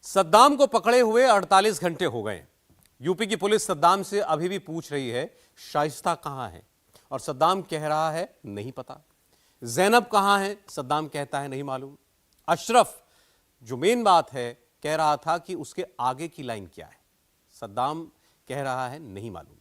सद्दाम को पकड़े हुए 48 घंटे हो गए। यूपी की पुलिस सद्दाम से अभी भी पूछ रही है शाइस्ता कहां है, और सद्दाम कह रहा है नहीं पता। जैनब कहां है, सद्दाम कहता है नहीं मालूम। अशरफ, जो मेन बात है, कह रहा था कि उसके आगे की लाइन क्या है, सद्दाम कह रहा है नहीं मालूम।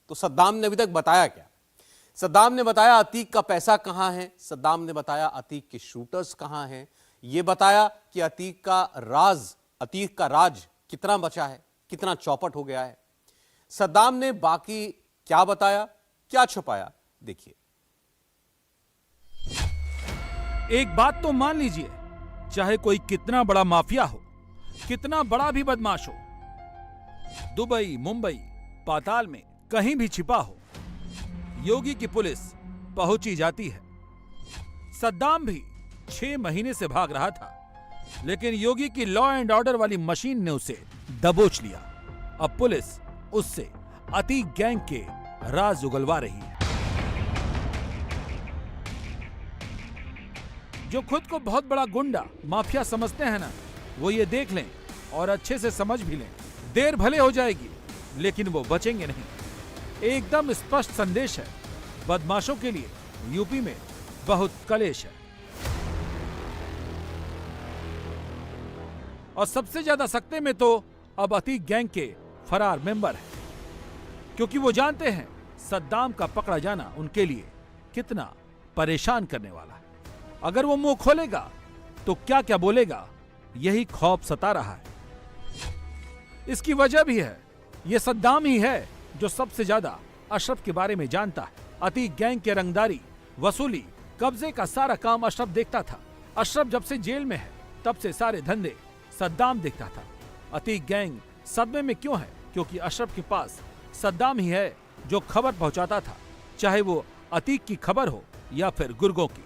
तो सद्दाम ने अभी तक बताया क्या? सद्दाम ने बताया अतीक का पैसा कहां है, सद्दाम ने बताया अतीक के शूटर्स कहां हैं, यह बताया कि अतीक का राज कितना बचा है, कितना चौपट हो गया है। सद्दाम ने बाकी क्या बताया, क्या छुपाया, देखिए। एक बात तो मान लीजिए, चाहे कोई कितना बड़ा माफिया हो, कितना बड़ा भी बदमाश हो, दुबई, मुंबई, पाताल में कहीं भी छिपा हो, योगी की पुलिस पहुंची जाती है। सद्दाम भी 6 महीने से भाग रहा था, लेकिन योगी की लॉ एंड ऑर्डर वाली मशीन ने उसे दबोच लिया। अब पुलिस उससे अतीक गैंग के राज उगलवा रही है। जो खुद को बहुत बड़ा गुंडा, माफिया समझते हैं ना, वो ये देख लें और अच्छे से समझ भी लें, देर भले हो जाएगी लेकिन वो बचेंगे नहीं। एकदम स्पष्ट संदेश है, बदमाशों के लिए यूपी में बहुत कलेश है। और सबसे ज्यादा सकते में तो अब अतीक गैंग के फरार मेंबर हैं, क्योंकि वो जानते हैं सद्दाम का पकड़ा जाना उनके लिए कितना परेशान करने वाला है। अगर वो मुंह खोलेगा तो क्या क्या बोलेगा, यही खौफ सता रहा है। इसकी वजह भी है, ये सद्दाम ही है जो सबसे ज्यादा अशरफ के बारे में जानता है। अतीक गैंग के रंगदारी, वसूली, कब्जे का सारा काम अशरफ देखता था। अशरफ जब से जेल में है तब से सारे धंधे सद्दाम देखता था। अतीक गैंग सदमे में क्यों है? क्योंकि अशरफ के पास सद्दाम ही है जो खबर पहुंचाता था, चाहे वो अतीक की खबर हो या फिर गुर्गों की।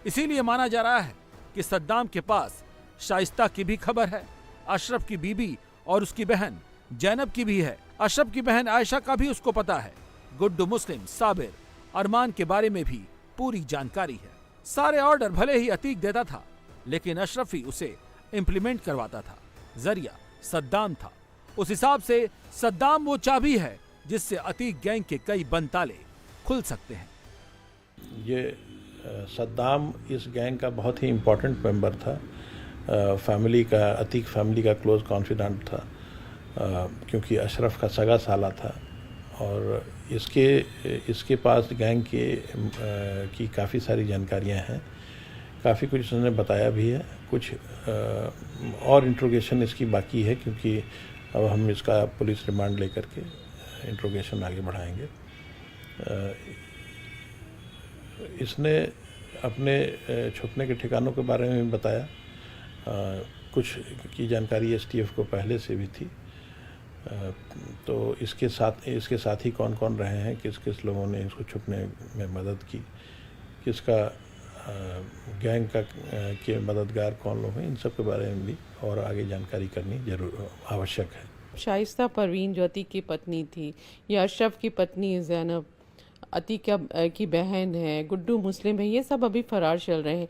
इसीलिए माना जा रहा है कि सद्दाम के पास शाइस्ता की भी खबर है, अशरफ की बीबी और उसकी बहन जैनब की भी है। अशरफ की बहन आयशा का भी उसको पता है। गुड्डू, मुस्लिम, साबिर, अरमान के बारे में भी पूरी जानकारी है। सारे ऑर्डर भले ही अतीक देता था, लेकिन अशरफ ही उसे इंप्लीमेंट करवाता था। जरिया सद्दाम था। उस हिसाब से सद्दाम वो चाबी है जिससे अतीक गैंग के कई बंद ताले खुल सकते हैं। ये सद्दाम इस गैंग का बहुत ही इम्पोर्टेंट मेंबर था, फैमिली का, अतीक फैमिली का क्लोज कॉन्फिडेंट था, क्योंकि अशरफ का सगा साला था। और इसके पास गैंग की काफ़ी सारी जानकारियां हैं, काफ़ी कुछ उसने बताया भी है। कुछ और इंट्रोगेशन इसकी बाकी है, क्योंकि अब हम इसका पुलिस रिमांड लेकर के इंट्रोगेशन आगे बढ़ाएंगे। इसने अपने छुपने के ठिकानों के बारे में भी बताया। कुछ की जानकारी एसटीएफ को पहले से भी थी। तो इसके साथ ही कौन कौन रहे हैं, किस किस लोगों ने इसको छुपने में मदद की, किसका गैंग का के मददगार कौन लोग हैं, इन सब के बारे में भी और आगे जानकारी करनी जरूर आवश्यक है। शाइस्ता परवीन जो अतीक की पत्नी थी, या अशरफ की पत्नी जैनब, अतीक की बहन है, गुड्डू मुस्लिम है, ये सब अभी फरार चल रहे हैं।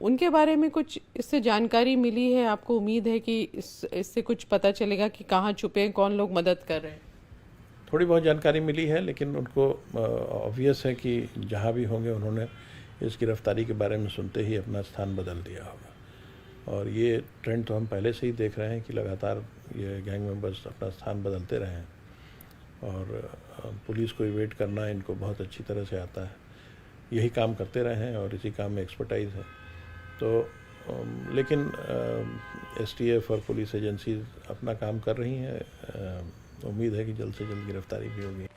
उनके बारे में कुछ इससे जानकारी मिली है? आपको उम्मीद है कि इससे कुछ पता चलेगा कि कहाँ छुपे हैं, कौन लोग मदद कर रहे हैं? थोड़ी बहुत जानकारी मिली है, लेकिन उनको ऑब्वियस है कि जहाँ भी होंगे उन्होंने इस गिरफ्तारी के बारे में सुनते ही अपना स्थान बदल दिया होगा। और ये ट्रेंड तो हम पहले से ही देख रहे हैं कि लगातार ये गैंग मेंबर्स अपना स्थान बदलते रहे हैं, और पुलिस को इवेट करना इनको बहुत अच्छी तरह से आता है। यही काम करते रहे हैं और इसी काम में एक्सपर्टाइज है। तो लेकिन एसटीएफ और पुलिस एजेंसी अपना काम कर रही हैं। उम्मीद है कि जल्द से जल्द गिरफ्तारी भी होगी।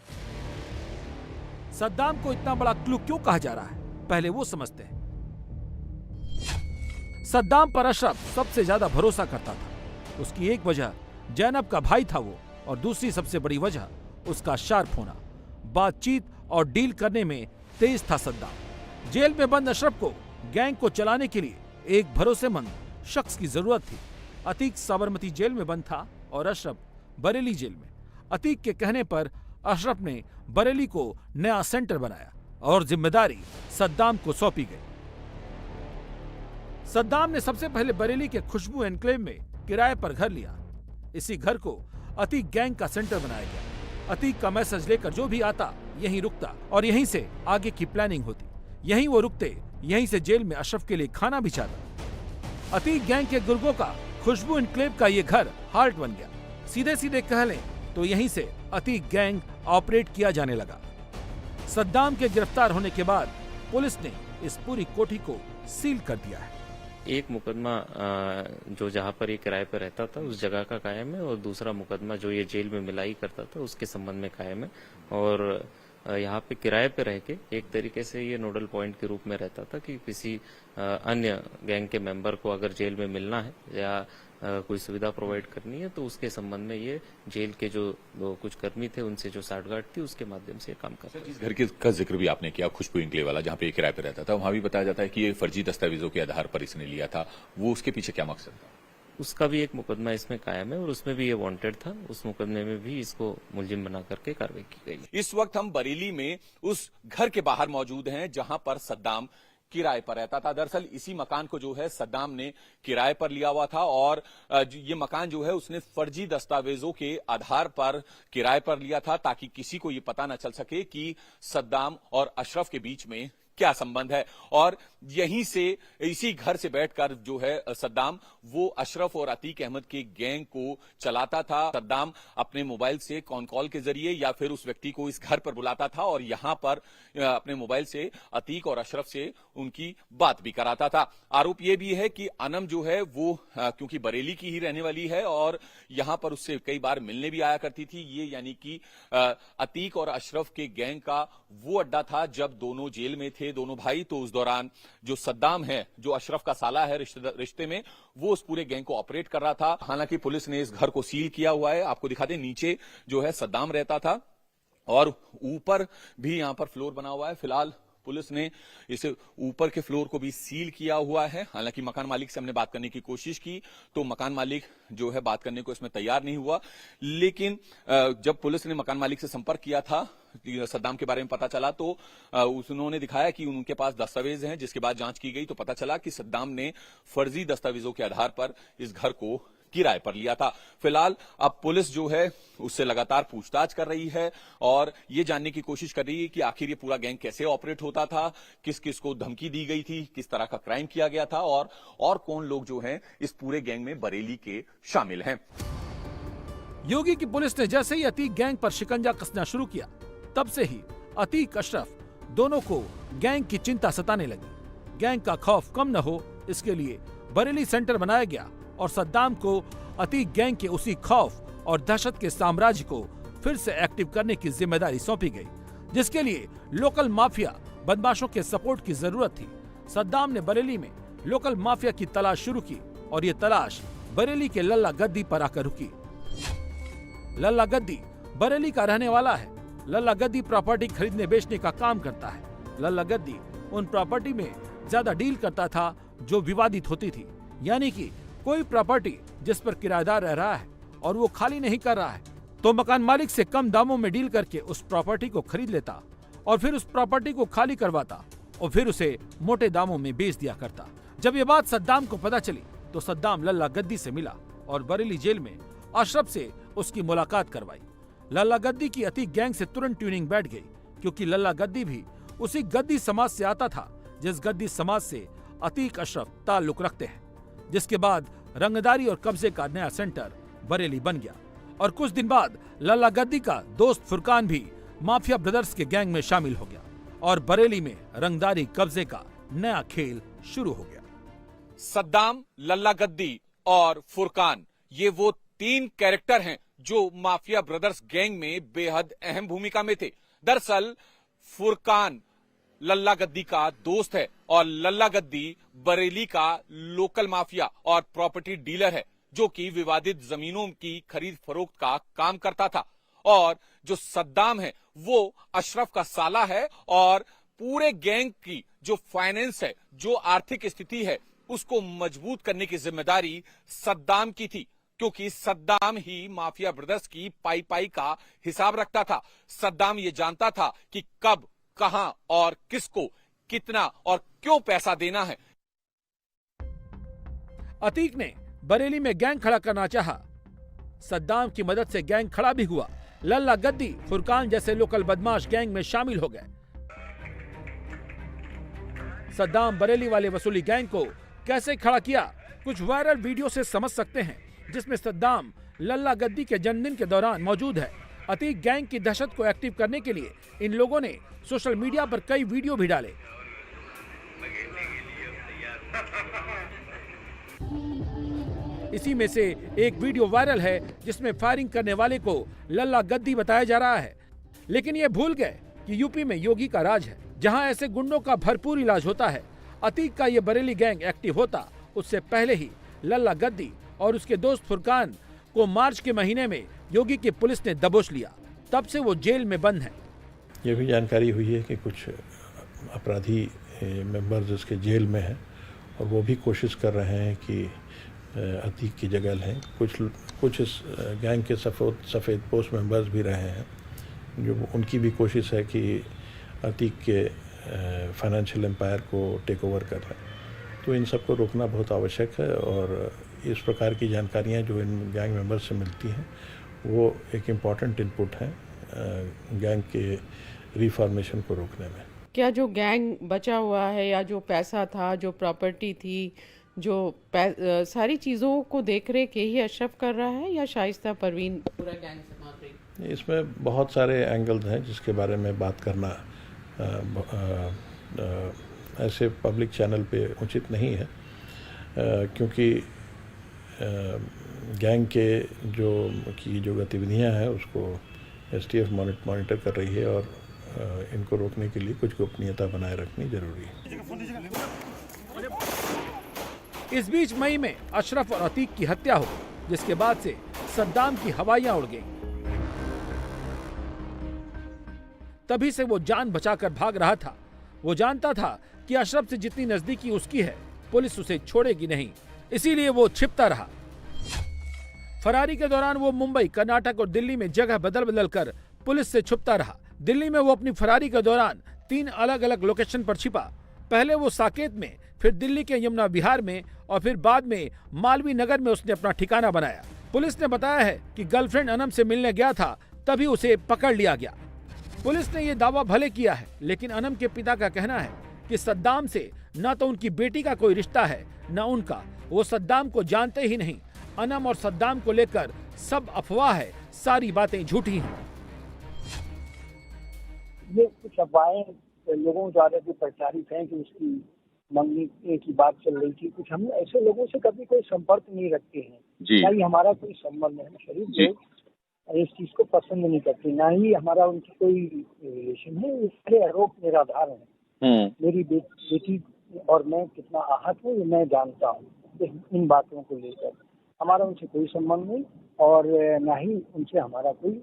सद्दाम को इतना बड़ा क्लू क्यों कहा जा रहा है, पहले वो समझते हैं। सद्दाम पर अशरफ सबसे ज्यादा भरोसा करता था। उसकी एक वजह जैनब का भाई था वो, और दूसरी सबसे बड़ी वजह उसका शार्प होना। बातचीत और डील करने में तेज था सद्दाम। जेल में बंद अशरफ को गैंग को चलाने के लिए एक भरोसेमंद शख्स की जरूरत थी। अतीक साबरमती जेल में बंद था और अशरफ बरेली जेल में। अतीक के कहने पर अशरफ ने बरेली को नया सेंटर बनाया और जिम्मेदारी सद्दाम को सौंपी गई। सद्दाम ने सबसे पहले बरेली के खुशबू एनक्लेव में किराए पर घर लिया। इसी घर को अतीक गैंग का सेंटर बनाया गया। अतीक का मैसेज लेकर जो भी आता यहीं रुकता और यहीं से आगे की प्लानिंग होती। यहीं वो रुकते, यहीं से जेल में अशरफ के लिए खाना भी जाता। अतीक गैंग के गुर्गों का खुशबू इनक्लेव का ये घर हार्ट बन गया। सीधे सीधे कह लें तो यहीं से अतीक गैंग ऑपरेट किया जाने लगा। सद्दाम के गिरफ्तार होने के बाद पुलिस ने इस पूरी कोठी को सील कर दिया है। एक मुकदमा जो जहां पर ये किराए पर रहता था उस जगह का कायम है और दूसरा मुकदमा जो ये जेल में मिलाई करता था उसके संबंध में कायम है। और यहाँ पे किराए पे रह के एक तरीके से ये नोडल पॉइंट के रूप में रहता था कि किसी अन्य गैंग के मेंबर को अगर जेल में मिलना है या कोई सुविधा प्रोवाइड करनी है तो उसके संबंध में ये जेल के जो कुछ कर्मी थे उनसे जो साठगांठ थी उसके माध्यम से काम करता है। जिस घर का जिक्र भी आपने किया, खुशबू इनक्लेव वाला, जहां पे ये किराए पे रहता था, वहां भी बताया जाता है कि ये फर्जी दस्तावेजों के आधार पर इसने लिया था। वो उसके पीछे क्या मकसद था? उसका भी एक मुकदमा इसमें कायम है और उसमें भी ये वांटेड था। उस मुकदमे में भी इसको मुलजिम बना करके कार्रवाई की गई। इस वक्त हम बरेली में उस घर के बाहर मौजूद हैं जहां पर सद्दाम किराए पर रहता था। दरअसल इसी मकान को जो है सद्दाम ने किराए पर लिया हुआ था और ये मकान जो है उसने फर्जी दस्तावेजों के आधार पर किराए पर लिया था ताकि किसी को ये पता न चल सके कि सद्दाम और अशरफ के बीच में क्या संबंध है। और यहीं से इसी घर से बैठकर जो है सद्दाम वो अशरफ और अतीक अहमद के गैंग को चलाता था। सद्दाम अपने मोबाइल से कॉल के जरिए या फिर उस व्यक्ति को इस घर पर बुलाता था और यहां पर अपने मोबाइल से अतीक और अशरफ से उनकी बात भी कराता था। आरोप यह भी है कि अनम जो है वो क्योंकि बरेली की ही रहने वाली है और यहां पर उससे कई बार मिलने भी आया करती थी। ये यानी कि अतीक और अशरफ के गैंग का वो अड्डा था जब दोनों जेल में थे दोनों भाई। तो उस दौरान जो सद्दाम है जो अशरफ का साला है रिश्ते में, वो उस पूरे गैंग को ऑपरेट कर रहा था। हालांकि पुलिस ने इस घर को सील किया हुआ है। आपको दिखाते नीचे जो है सद्दाम रहता था और ऊपर भी यहां पर फ्लोर बना हुआ है। फिलहाल पुलिस ने इसे ऊपर के फ्लोर को भी सील किया हुआ है। हालांकि मकान मालिक से हमने बात करने की कोशिश की तो मकान मालिक जो है बात करने को इसमें तैयार नहीं हुआ। लेकिन जब पुलिस ने मकान मालिक से संपर्क किया था सद्दाम के बारे में पता चला तो उन्होंने दिखाया कि उनके पास दस्तावेज हैं। जिसके बाद जांच की गई तो पता चला कि सद्दाम ने फर्जी दस्तावेजों के आधार पर इस घर को किराए पर लिया था। फिलहाल अब पुलिस जो है उससे लगातार पूछताछ कर रही है और ये जानने की कोशिश कर रही है कि आखिर ये पूरा गैंग कैसे ऑपरेट होता था, किस किस को धमकी दी गई थी, किस तरह का क्राइम किया गया था और कौन लोग जो हैं इस पूरे गैंग में बरेली के शामिल हैं। योगी की पुलिस ने जैसे ही अतीक गैंग पर शिकंजा कसना शुरू किया तब से ही अतीक अशरफ दोनों को गैंग की चिंता सताने लगी। गैंग का खौफ कम न हो इसके लिए बरेली सेंटर बनाया गया और सद्दाम को अतीक गैंग के उसी खौफ और दहशत के साम्राज्य को फिर से एक्टिव करने की जिम्मेदारी सौंपी गई, जिसके लिए लोकल माफिया बदमाशों के सपोर्ट की जरूरत थी। सद्दाम ने बरेली में लोकल माफिया की तलाश शुरू की और ये तलाश बरेली के लल्ला गद्दी पर आकर रुकी। लल्ला गद्दी बरेली का रहने वाला है। लल्ला गद्दी प्रॉपर्टी खरीदने बेचने का काम करता है। लल्ला गद्दी उन प्रॉपर्टी में ज्यादा डील करता था जो विवादित होती थी, यानी कि कोई प्रॉपर्टी जिस पर किराएदार रह रहा है और वो खाली नहीं कर रहा है तो मकान मालिक से कम दामों में डील करके उस प्रॉपर्टी को खरीद लेता और फिर उस प्रॉपर्टी को खाली करवाता और फिर उसे मोटे दामों में बेच दिया करता। जब ये बात सद्दाम को पता चली तो सद्दाम लल्ला गद्दी से मिला और बरेली जेल में अशरफ से उसकी मुलाकात करवाई। लल्ला गद्दी की अतीक गैंग से तुरंत ट्यूनिंग बैठ गई क्योंकि लल्ला गद्दी भी उसी गद्दी समाज से आता था जिस गद्दी समाज से अतीक अशरफ ताल्लुक रखते हैं, जिसके बाद रंगदारी और कब्जे का नया सेंटर बरेली बन गया। और कुछ दिन बाद लल्ला गद्दी का दोस्त फुरकान भी माफिया ब्रदर्स के गैंग में शामिल हो गया और बरेली में रंगदारी कब्जे का नया खेल शुरू हो गया। सद्दाम, लल्ला गद्दी और फुरकान, ये वो तीन कैरेक्टर हैं जो माफिया ब्रदर्स गैंग में बेहद अहम भूमिका में थे। दरअसल फुरकान लल्ला गद्दी का दोस्त है और लल्ला गद्दी बरेली का लोकल माफिया और प्रॉपर्टी डीलर है जो कि विवादित जमीनों की खरीद फरोख्त का काम करता था। और जो सद्दाम है वो अशरफ का साला है और पूरे गैंग की जो फाइनेंस है, जो आर्थिक स्थिति है, उसको मजबूत करने की जिम्मेदारी सद्दाम की थी क्योंकि सद्दाम ही माफिया ब्रदर्स की पाई का हिसाब रखता था। सद्दाम ये जानता था कि कब, कहां और किसको कितना और क्यों पैसा देना है। अतीक ने बरेली में गैंग खड़ा करना चाहा। सद्दाम की मदद से गैंग खड़ा भी हुआ। लल्ला गद्दी, फुरकान जैसे लोकल बदमाश गैंग में शामिल हो गए। सद्दाम बरेली वाले वसूली गैंग को कैसे खड़ा किया, कुछ वायरल वीडियो से समझ सकते हैं, जिसमें सद्दाम लल्ला गद्दी के जन्मदिन के दौरान मौजूद है। अतीक गैंग की दहशत को एक्टिव करने के लिए इन लोगों ने सोशल मीडिया पर कई वीडियो भी डाले। इसी में से एक वीडियो वायरल है जिसमें फायरिंग करने वाले को लल्ला गद्दी बताया जा रहा है। लेकिन ये भूल गए कि यूपी में योगी का राज है, जहां ऐसे गुंडों का भरपूर इलाज होता है। अतीक का ये बरेली गैंग एक्टिव होता उससे पहले ही लल्ला गद्दी और उसके दोस्त फुरकान को मार्च के महीने में योगी की पुलिस ने दबोच लिया। तब से वो जेल में बंद हैं। ये भी जानकारी हुई है कि कुछ अपराधी मेंबर्स इसके जेल में हैं और वो भी कोशिश कर रहे हैं कि अतीक की जगह लें। कुछ इस गैंग के सफ़ेद पोस्ट मेंबर्स भी रहे हैं, जो उनकी भी कोशिश है कि अतीक के फाइनेंशियल एम्पायर को टेक ओवर कर लें। तो इन सब को रोकना बहुत आवश्यक है और इस प्रकार की जानकारियां जो इन गैंग मेंबर्स से मिलती हैं वो एक इम्पॉर्टेंट इनपुट है गैंग के रिफॉर्मेशन को रोकने में। क्या जो गैंग बचा हुआ है या जो पैसा था, जो प्रॉपर्टी थी, जो सारी चीज़ों को देख रेख यही अशरफ कर रहा है या शाइस्ता परवीन पूरा गैंग संभाल रही है? इसमें बहुत सारे एंगल्स हैं जिसके बारे में बात करना ऐसे पब्लिक चैनल पे उचित नहीं है, क्योंकि गैंग के जो गतिविधियां हैं उसको एसटीएफ मॉनिटर कर रही है और इनको रोकने के लिए कुछ गोपनीयता बनाए रखनी जरूरी है। इस बीच मई में अशरफ और अतीक की हत्या हो, जिसके बाद से सद्दाम की हवाइयां उड़ गईं। तभी से वो जान बचाकर भाग रहा था। वो जानता था कि अशरफ से जितनी नजदीकी उसकी है, पुलिस उसे छोड़ेगी नहीं, इसीलिए वो छिपता रहा। फरारी के दौरान वो मुंबई, कर्नाटक और दिल्ली में जगह बदल बदल कर पुलिस से छुपता रहा। दिल्ली में वो अपनी फरारी के दौरान 3 अलग अलग लोकेशन पर छिपा। पहले वो साकेत में, फिर दिल्ली के यमुना विहार में और फिर बाद में मालवीय नगर में उसने अपना ठिकाना बनाया। पुलिस ने बताया है कि गर्लफ्रेंड अनम से मिलने गया था, तभी उसे पकड़ लिया गया। पुलिस ने यह दावा भले किया है, लेकिन अनम के पिता का कहना है कि सद्दाम से न तो उनकी बेटी का कोई रिश्ता है न उनका। वो सद्दाम को जानते ही नहीं। अनम और सद्दाम को लेकर सब अफवाह है, सारी बातें झूठी हैं। ये कुछ अफवाहें लोगों द्वारा जो प्रचारित हैं कि उसकी मंगनी की बात चल रही थी। कुछ हम ऐसे लोगों से कभी कोई संपर्क नहीं रखते हैं, ना ही हमारा कोई संबंध है। शरीफ लोग इस चीज को पसंद नहीं करते, ना ही हमारा उनकी कोई रिलेशन है। ये सारे आरोप निराधार हैं। मेरी बेटी और मैं कितना आहत हूँ ये मैं जानता हूँ। इन बातों को लेकर हमारा उनसे कोई संबंध नहीं और ना ही उनसे हमारा कोई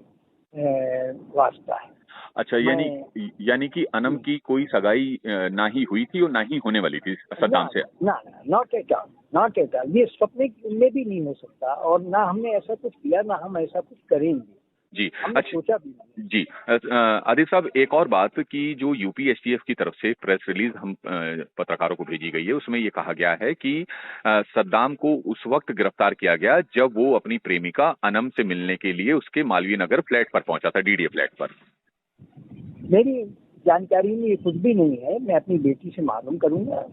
वास्ता है। अच्छा, यानी कि अनम की कोई सगाई ना ही हुई थी और ना ही होने वाली थी सद्दाम से? Not at all. ये सपने में भी नहीं हो सकता और ना हमने ऐसा कुछ किया, ना हम ऐसा कुछ करेंगे जी। अच्छा, सोचा भी नहीं। जी आदिल साहब, एक और बात कि जो यूपी एसटीएफ की तरफ से प्रेस रिलीज हम पत्रकारों को भेजी गई है, उसमें ये कहा गया है कि सद्दाम को उस वक्त गिरफ्तार किया गया जब वो अपनी प्रेमिका अनम से मिलने के लिए उसके मालवीय नगर फ्लैट पर पहुंचा था, डीडीए फ्लैट पर। मेरी जानकारी में ये कुछ भी नहीं है। मैं अपनी बेटी से मालूम करूंगा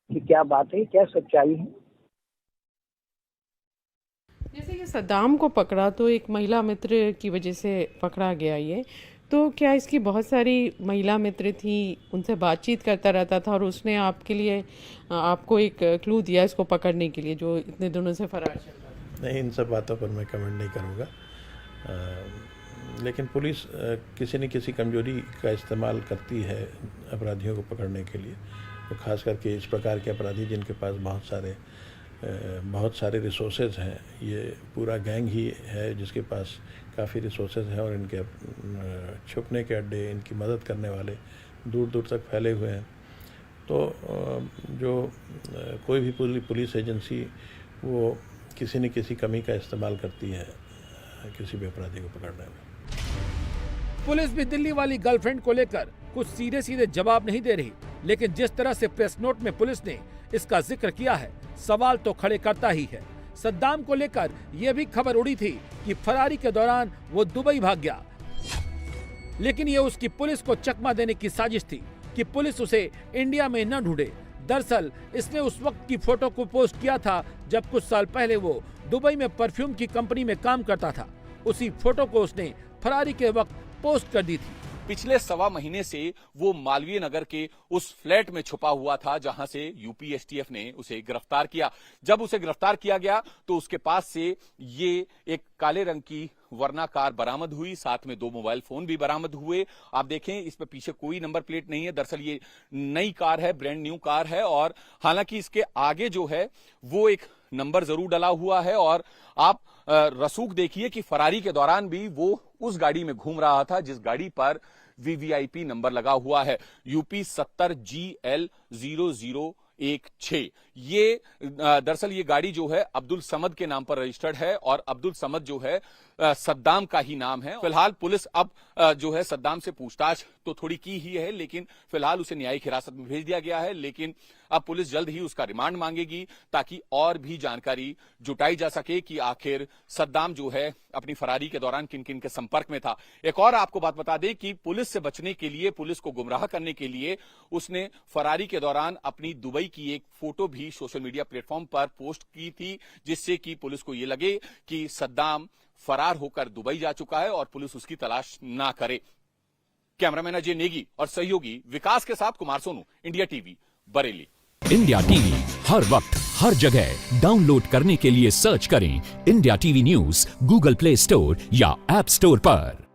कि क्या बात है, क्या सच्चाई है। जैसे ये सद्दाम को पकड़ा तो एक महिला मित्र की वजह से पकड़ा गया ये, तो क्या इसकी बहुत सारी महिला मित्र थी, उनसे बातचीत करता रहता था और उसने आपके लिए आपको एक क्लू दिया इसको पकड़ने के लिए, जो इतने दिनों से फरार चल रहा था? नहीं, इन सब बातों पर मैं कमेंट नहीं करूँगा। लेकिन पुलिस किसी न किसी कमजोरी का इस्तेमाल करती है अपराधियों को पकड़ने के लिए, तो खास करके इस प्रकार के अपराधी जिनके पास बहुत सारे रिसोर्सेज हैं। ये पूरा गैंग ही है जिसके पास काफ़ी रिसोर्सेज हैं और इनके छुपने के अड्डे, इनकी मदद करने वाले दूर दूर तक फैले हुए हैं। तो जो कोई भी पुलिस एजेंसी वो किसी न किसी कमी का इस्तेमाल करती है किसी भी अपराधी को पकड़ने में। पुलिस भी दिल्ली वाली गर्लफ्रेंड को लेकर कुछ सीधे सीधे जवाब नहीं दे रही, लेकिन जिस तरह से प्रेस नोट में पुलिस ने इसका जिक्र किया है, सवाल तो खड़े करता ही है। सद्दाम को लेकर यह भी खबर उड़ी थी कि फरारी के दौरान वो दुबई भाग गया, लेकिन ये उसकी पुलिस को चकमा देने की साजिश थी कि पुलिस उसे इंडिया में न ढूंढे। दरअसल इसने उस वक्त की फोटो को पोस्ट किया था जब कुछ साल पहले वो दुबई में परफ्यूम की कंपनी में काम करता था। उसी फोटो को उसने फरारी के वक्त पोस्ट कर दी थी। पिछले सवा महीने से वो मालवीय नगर के उस फ्लैट में छुपा हुआ था जहां से यूपी एसटीएफ ने उसे गिरफ्तार किया। जब उसे गिरफ्तार किया गया तो उसके पास से ये एक काले रंग की वर्ना कार बरामद हुई, साथ में 2 मोबाइल फोन भी बरामद हुए। आप देखें इस पे पीछे कोई नंबर प्लेट नहीं है। दरअसल ये नई कार है, ब्रांड न्यू कार है, और हालांकि इसके आगे जो है वो एक नंबर जरूर डला हुआ है। और आप रसूख देखिए कि फरारी के दौरान भी वो उस गाड़ी में घूम रहा था जिस गाड़ी पर वीवीआईपी नंबर लगा हुआ है, यूपी 70GL0016। ये दरअसल ये गाड़ी जो है अब्दुल समद के नाम पर रजिस्टर्ड है और अब्दुल समद जो है सद्दाम का ही नाम है। फिलहाल पुलिस अब जो है सद्दाम से पूछताछ तो थोड़ी की ही है, लेकिन फिलहाल उसे न्यायिक हिरासत में भेज दिया गया है। लेकिन अब पुलिस जल्द ही उसका रिमांड मांगेगी ताकि और भी जानकारी जुटाई जा सके कि आखिर सद्दाम जो है अपनी फरारी के दौरान किन किन के संपर्क में था। एक और आपको बात बता दें कि पुलिस से बचने के लिए, पुलिस को गुमराह करने के लिए उसने फरारी के दौरान अपनी दुबई की एक फोटो भी सोशल मीडिया प्लेटफॉर्म पर पोस्ट की थी, जिससे कि पुलिस को यह लगे कि सद्दाम फरार होकर दुबई जा चुका है और पुलिस उसकी तलाश ना करे। कैमरामैन अजय नेगी और सहयोगी विकास के साथ Kumar Sonu, India TV, Bareilly. India TV हर वक्त हर जगह डाउनलोड करने के लिए सर्च करें India TV news Google Play Store या ऐप स्टोर पर।